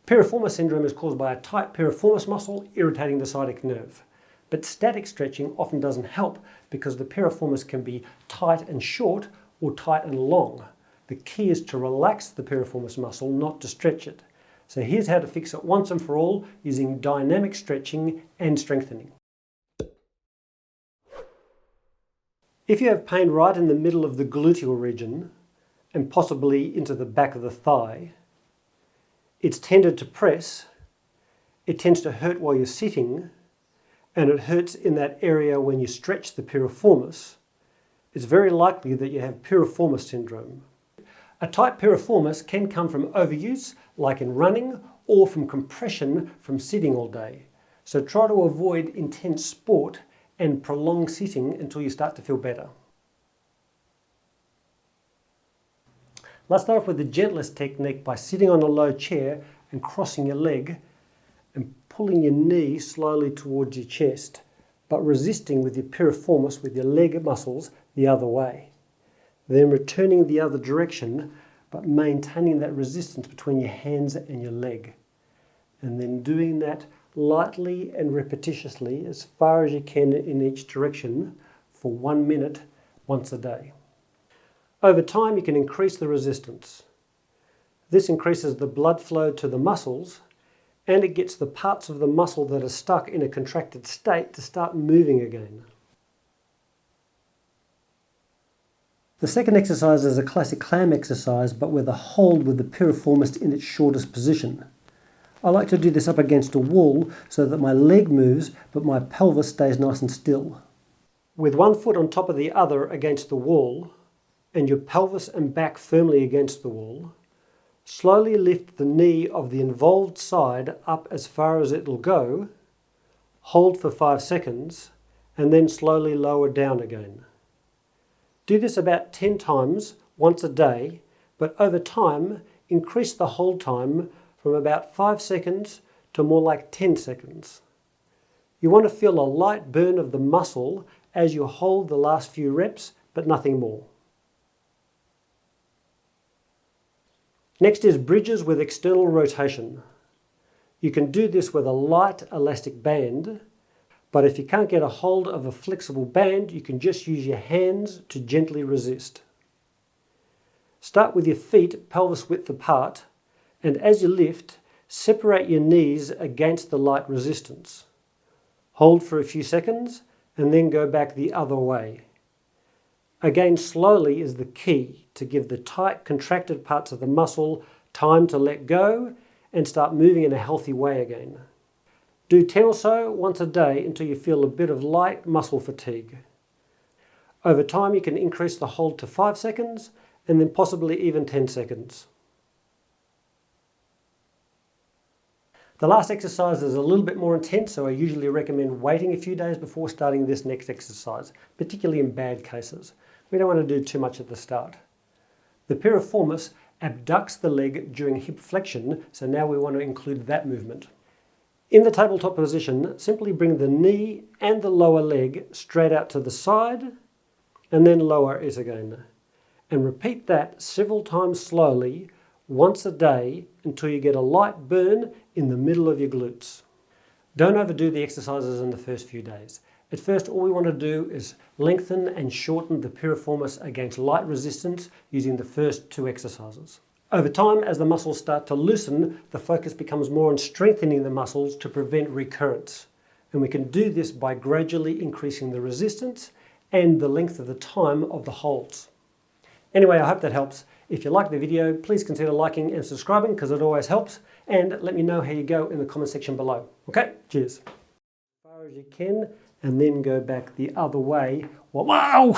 Piriformis syndrome is caused by a tight piriformis muscle irritating the sciatic nerve. But static stretching often doesn't help because the piriformis can be tight and short or tight and long. The key is to relax the piriformis muscle, not to stretch it. So here's how to fix it once and for all using dynamic stretching and strengthening. If you have pain right in the middle of the gluteal region and possibly into the back of the thigh, it's tended to press, it tends to hurt while you're sitting, and it hurts in that area when you stretch the piriformis, it's very likely that you have piriformis syndrome. A tight piriformis can come from overuse, like in running, or from compression from sitting all day. So try to avoid intense sport and prolonged sitting until you start to feel better. Let's start off with the gentlest technique by sitting on a low chair and crossing your leg and pulling your knee slowly towards your chest, but resisting with your piriformis, with your leg muscles, the other way. Then returning the other direction, but maintaining that resistance between your hands and your leg. And then doing that lightly and repetitiously as far as you can in each direction for 1 minute once a day. Over time, you can increase the resistance. This increases the blood flow to the muscles, and it gets the parts of the muscle that are stuck in a contracted state to start moving again. The second exercise is a classic clam exercise, but with a hold with the piriformis in its shortest position. I like to do this up against a wall so that my leg moves, but my pelvis stays nice and still. With one foot on top of the other against the wall, and your pelvis and back firmly against the wall, slowly lift the knee of the involved side up as far as it will go, hold for 5 seconds, and then slowly lower down again. Do this about 10 times, once a day, but over time, increase the hold time from about 5 seconds to more like 10 seconds. You want to feel a light burn of the muscle as you hold the last few reps, but nothing more. Next is bridges with external rotation. You can do this with a light elastic band, but if you can't get a hold of a flexible band, you can just use your hands to gently resist. Start with your feet pelvis width apart, and as you lift, separate your knees against the light resistance. Hold for a few seconds, and then go back the other way. Again, slowly is the key to give the tight, contracted parts of the muscle time to let go and start moving in a healthy way again. Do 10 or so once a day until you feel a bit of light muscle fatigue. Over time, you can increase the hold to 5 seconds and then possibly even 10 seconds. The last exercise is a little bit more intense, so I usually recommend waiting a few days before starting this next exercise, particularly in bad cases. We don't want to do too much at the start. The piriformis abducts the leg during hip flexion, so now we want to include that movement. In the tabletop position, simply bring the knee and the lower leg straight out to the side, and then lower it again. And repeat that several times slowly, once a day, until you get a light burn in the middle of your glutes. Don't overdo the exercises in the first few days. At first, all we want to do is lengthen and shorten the piriformis against light resistance using the first 2 exercises. Over time, as the muscles start to loosen, the focus becomes more on strengthening the muscles to prevent recurrence. And we can do this by gradually increasing the resistance and the length of the time of the holds. Anyway, I hope that helps. If you like the video, please consider liking and subscribing because it always helps. And let me know how you go in the comment section below. Okay, cheers. As far as you can, and then go back the other way. Wow!